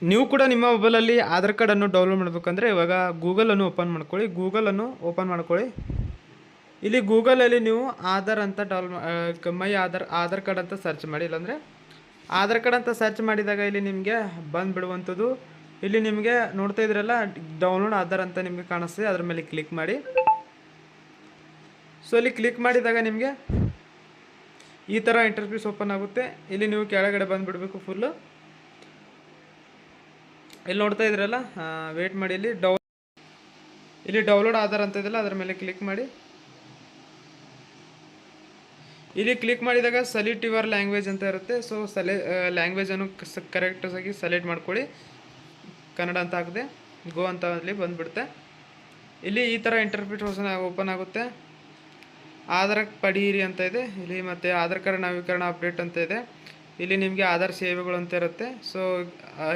ನೀವು ಕೂಡ ನಿಮ್ಮ ಮೊಬೈಲಲ್ಲಿ ಆಧಾರ್ ಕಾರ್ಡನ್ನು ಡೌನ್ಲೋಡ್ ಮಾಡಬೇಕಂದ್ರೆ ಇವಾಗ ಗೂಗಲನ್ನು ಓಪನ್ ಮಾಡ್ಕೊಳ್ಳಿ. ಗೂಗಲನ್ನು ಓಪನ್ ಮಾಡ್ಕೊಳ್ಳಿ. ಇಲ್ಲಿ ಗೂಗಲಲ್ಲಿ ನೀವು ಆಧಾರ್ ಅಂತ ಮೈ ಆಧಾರ್ ಕಾರ್ಡ್ ಅಂತ ಸರ್ಚ್ ಮಾಡಿ. ಇಲ್ಲಾಂದರೆ ಆಧಾರ್ ಕಾರ್ಡ್ ಅಂತ ಸರ್ಚ್ ಮಾಡಿದಾಗ ಇಲ್ಲಿ ನಿಮಗೆ ಬಂದುಬಿಡುವಂಥದ್ದು. ಇಲ್ಲಿ ನಿಮಗೆ ನೋಡ್ತಾ ಇದ್ರಲ್ಲ ಡೌನ್ಲೋಡ್ ಆಧಾರ್ ಅಂತ ನಿಮಗೆ ಕಾಣಿಸ್ತದೆ, ಅದ್ರ ಮೇಲೆ ಕ್ಲಿಕ್ ಮಾಡಿ. ಸೊ ಇಲ್ಲಿ ಕ್ಲಿಕ್ ಮಾಡಿದಾಗ ನಿಮಗೆ ಈ ಥರ ಇಂಟರ್ಫೇಸ್ ಓಪನ್ ಆಗುತ್ತೆ. ಇಲ್ಲಿ ನೀವು ಕೆಳಗಡೆ ಬಂದುಬಿಡಬೇಕು ಫುಲ್ಲು. ಇಲ್ಲಿ ನೋಡ್ತಾ ಇದ್ರಲ್ಲ ವೇಟ್ ಮಾಡಿ. ಇಲ್ಲಿ ಡೌನ್ಲೋಡ್ ಆಧಾರ್ ಅಂತ ಇದೆಯಲ್ಲ ಅದ್ರ ಮೇಲೆ ಕ್ಲಿಕ್ ಮಾಡಿ. ಇಲ್ಲಿ ಕ್ಲಿಕ್ ಮಾಡಿದಾಗ ಸೆಲೆಕ್ಟ್ ಯುವರ್ ಲ್ಯಾಂಗ್ವೇಜ್ ಅಂತ ಇರುತ್ತೆ. ಸೊ ಲ್ಯಾಂಗ್ವೇಜನ್ನು ಕರೆಕ್ಟಾಗಿ ಸೆಲೆಕ್ಟ್ ಮಾಡ್ಕೊಳ್ಳಿ. ಕನ್ನಡ ಅಂತ ಹಾಕಿದೆ, ಗೋ ಅಂತ ಅಲ್ಲಿ ಬಂದುಬಿಡುತ್ತೆ. ಇಲ್ಲಿ ಈ ಥರ ಇಂಟರ್ಫೇಸ್ ಓಪನ್ ಆಗುತ್ತೆ. ಆಧಾರ್ ಪಡೀರಿ ಅಂತ ಇದೆ ಇಲ್ಲಿ, ಮತ್ತು ಆಧಾರ್ ಕಾರ್ಡ್ ನವೀಕರಣ ಅಪ್ಡೇಟ್ ಅಂತ ಇದೆ. ಇಲ್ಲಿ ನಿಮಗೆ ಆಧಾರ್ ಸೇವೆಗಳು ಅಂತ ಇರುತ್ತೆ. ಸೊ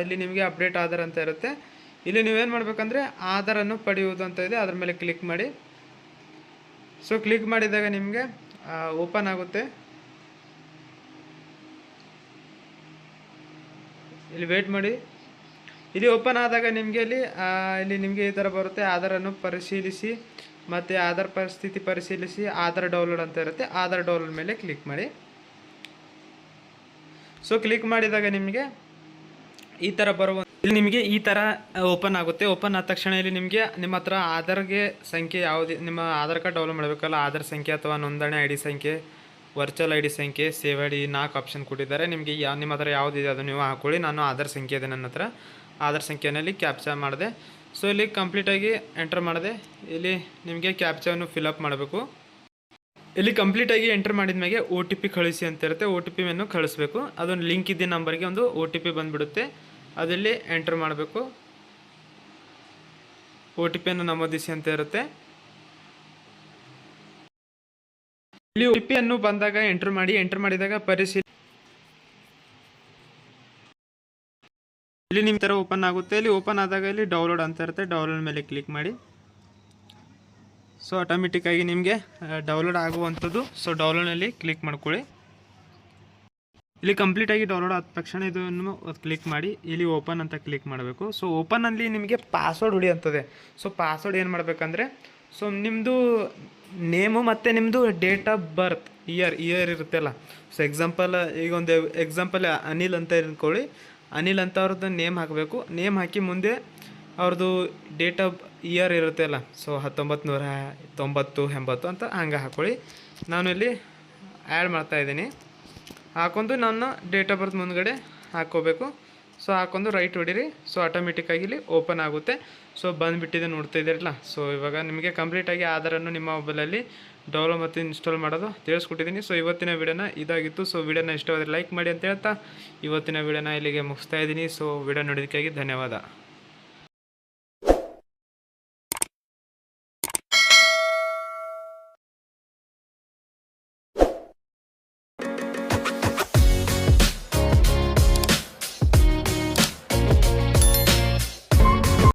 ಇಲ್ಲಿ ನಿಮಗೆ ಅಪ್ಡೇಟ್ ಆಧಾರ್ ಅಂತ ಇರುತ್ತೆ. ಇಲ್ಲಿ ನೀವೇನು ಮಾಡಬೇಕಂದ್ರೆ ಆಧಾರನ್ನು ಪಡೆಯುವುದು ಅಂತ ಇದೆ, ಅದ್ರ ಮೇಲೆ ಕ್ಲಿಕ್ ಮಾಡಿ. ಸೊ ಕ್ಲಿಕ್ ಮಾಡಿದಾಗ ನಿಮಗೆ ಓಪನ್ ಆಗುತ್ತೆ. ಇಲ್ಲಿ ವೇಟ್ ಮಾಡಿ. ಇಲ್ಲಿ ಓಪನ್ ಆದಾಗ ನಿಮಗೆ ಇಲ್ಲಿ ನಿಮಗೆ ಈ ಥರ ಬರುತ್ತೆ. ಆಧಾರನ್ನು ಪರಿಶೀಲಿಸಿ ಮತ್ತು ಆಧಾರ್ ಪರಿಸ್ಥಿತಿ ಪರಿಶೀಲಿಸಿ ಆಧಾರ್ ಡೌನ್ಲೋಡ್ ಅಂತ ಇರುತ್ತೆ. ಆಧಾರ್ ಡೌನ್ಲೋಡ್ ಮೇಲೆ ಕ್ಲಿಕ್ ಮಾಡಿ. ಸೊ ಕ್ಲಿಕ್ ಮಾಡಿದಾಗ ನಿಮಗೆ ಈ ಥರ ಇಲ್ಲಿ ನಿಮಗೆ ಈ ಥರ ಓಪನ್ ಆಗುತ್ತೆ. ಓಪನ್ ಆದ ತಕ್ಷಣ ಇಲ್ಲಿ ನಿಮಗೆ ನಿಮ್ಮ ಹತ್ರ ಆಧಾರ್ಗೆ ಸಂಖ್ಯೆ ಯಾವುದೇ, ನಿಮ್ಮ ಆಧಾರ್ ಕಾರ್ಡ್ ಡೌನ್ಲೋಡ್ ಮಾಡಬೇಕಲ್ಲ, ಆಧಾರ್ ಸಂಖ್ಯೆ ಅಥವಾ ನೋಂದಣಿ ಐ ಡಿ ಸಂಖ್ಯೆ, ವರ್ಚುವಲ್ ಐ ಡಿ ಸಂಖ್ಯೆ, ಸೇವ್ ಐ ಡಿ 4 ಆಪ್ಷನ್ ಕೊಟ್ಟಿದ್ದಾರೆ. ನಿಮಗೆ ನಿಮ್ಮ ಹತ್ರ ಯಾವುದಿದೆ ಅದು ನೀವು ಹಾಕ್ಕೊಳ್ಳಿ. ನಾನು ಆಧಾರ್ ಸಂಖ್ಯೆ ಇದೆ ನನ್ನ ಹತ್ರ, ಆಧಾರ್ ಸಂಖ್ಯೆಯಲ್ಲಿ ಕ್ಯಾಪ್ಚಾ ಮಾಡಿದೆ. ಸೊ ಇಲ್ಲಿ ಕಂಪ್ಲೀಟಾಗಿ ಎಂಟರ್ ಮಾಡಿದೆ. ಇಲ್ಲಿ ನಿಮಗೆ ಕ್ಯಾಪ್ಚಾವನ್ನು ಫಿಲಪ್ ಮಾಡಬೇಕು. ಇಲ್ಲಿ ಕಂಪ್ಲೀಟಾಗಿ ಎಂಟರ್ ಮಾಡಿದ ಮೇಲೆ ಒ ಟಿ ಪಿ ಕಳಿಸಿ ಅಂತ ಇರುತ್ತೆ. ಒ ಟಿ ಪಿಯನ್ನು ಕಳಿಸ್ಬೇಕು. ಅದೊಂದು ಲಿಂಕ್ ಇದ್ದ ನಂಬರ್ಗೆ ಒಂದು ಒ ಟಿ ಪಿ ಬಂದುಬಿಡುತ್ತೆ. ಅದಲ್ಲಿ ಎಂಟರ್ ಮಾಡಬೇಕು. ಒ ಟಿ ಪಿಯನ್ನು ನಮೂದಿಸಿ ಅಂತ ಇರುತ್ತೆ. ಇಲ್ಲಿ ಒ ಟಿ ಪಿಯನ್ನು ಬಂದಾಗ ಎಂಟರ್ ಮಾಡಿ. ಎಂಟರ್ ಮಾಡಿದಾಗ ಇಲ್ಲಿ ನಿಮ್ಮ ಥರ ಓಪನ್ ಆಗುತ್ತೆ. ಇಲ್ಲಿ ಓಪನ್ ಆದಾಗ ಇಲ್ಲಿ ಡೌನ್ಲೋಡ್ ಅಂತ ಇರುತ್ತೆ. ಡೌನ್ಲೋಡ್ ಮೇಲೆ ಕ್ಲಿಕ್ ಮಾಡಿ. ಸೊ ಆಟೋಮೆಟಿಕ್ಕಾಗಿ ನಿಮಗೆ ಡೌನ್ಲೋಡ್ ಆಗುವಂಥದ್ದು. ಸೊ ಡೌನ್ಲೋಡ್ನಲ್ಲಿ ಕ್ಲಿಕ್ ಮಾಡ್ಕೊಳ್ಳಿ. ಇಲ್ಲಿ ಕಂಪ್ಲೀಟಾಗಿ ಡೌನ್ಲೋಡ್ ಆದ ತಕ್ಷಣ ಇದನ್ನು ಕ್ಲಿಕ್ ಮಾಡಿ. ಇಲ್ಲಿ ಓಪನ್ ಅಂತ ಕ್ಲಿಕ್ ಮಾಡಬೇಕು. ಸೊ ಓಪನಲ್ಲಿ ನಿಮಗೆ ಪಾಸ್ವರ್ಡ್ ಹೊಡಿಯುತ್ತದೆ. ಸೊ ಪಾಸ್ವರ್ಡ್ ಏನು ಮಾಡಬೇಕಂದ್ರೆ, ಸೊ ನಿಮ್ಮದು ನೇಮು ಮತ್ತು ನಿಮ್ಮದು ಡೇಟ್ ಆಫ್ ಬರ್ತ್ ಇಯರ್ ಇರುತ್ತಲ್ಲ. ಸೊ ಈಗ ಒಂದು ಎಕ್ಸಾಂಪಲ್ ಅನಿಲ್ ಅಂತ ಇಟ್ಕೊಳ್ಳಿ. ಅನಿಲ್ ಅಂತ ಅವ್ರದ್ದು ನೇಮ್ ಹಾಕಬೇಕು. ನೇಮ್ ಹಾಕಿ ಮುಂದೆ ಅವ್ರದ್ದು ಡೇಟ್ ಆಫ್ ಇಯರ್ ಇರುತ್ತೆ ಅಲ್ಲ, ಸೊ 1990, 80 ಅಂತ ಹಂಗೆ ಹಾಕ್ಕೊಳ್ಳಿ. ನಾನು ಇಲ್ಲಿ ಆ್ಯಡ್ ಮಾಡ್ತಾಯಿದ್ದೀನಿ. ಹಾಕೊಂಡು ನನ್ನ ಡೇಟ್ ಆಫ್ ಬರ್ತ್ ಮುಂದ್ಗಡೆ ಹಾಕ್ಕೋಬೇಕು. ಸೊ ಹಾಕೊಂಡು ರೈಟ್ ಹೊಡಿರಿ. ಸೊ ಆಟೋಮೆಟಿಕ್ಕಾಗಿ ಇಲ್ಲಿ ಓಪನ್ ಆಗುತ್ತೆ. ಸೊ ಬಂದುಬಿಟ್ಟಿದೆ, ನೋಡ್ತಾ ಇದ್ದೀರಲ್ಲ. ಸೊ ಇವಾಗ ನಿಮಗೆ ಕಂಪ್ಲೀಟಾಗಿ ಆಧಾರನ್ನು ನಿಮ್ಮ ಮೊಬೈಲಲ್ಲಿ ಡೌನ್ಲೋಡ್ ಮತ್ತು ಇನ್ಸ್ಟಾಲ್ ಮಾಡೋದು ತಿಳಿಸ್ಕೊಟ್ಟಿದ್ದೀನಿ. ಸೊ ಇವತ್ತಿನ ವಿಡಿಯೋನ ಇದಾಗಿತ್ತು. ಸೊ ವಿಡಿಯೋನ ಇಷ್ಟವಾದರೆ ಲೈಕ್ ಮಾಡಿ ಅಂತ ಹೇಳ್ತಾ ಇವತ್ತಿನ ವಿಡಿಯೋನ ಇಲ್ಲಿಗೆ ಮುಗಿಸ್ತಾ ಇದ್ದೀನಿ. ಸೊ ವಿಡಿಯೋ ನೋಡೋದಕ್ಕಾಗಿ ಧನ್ಯವಾದ.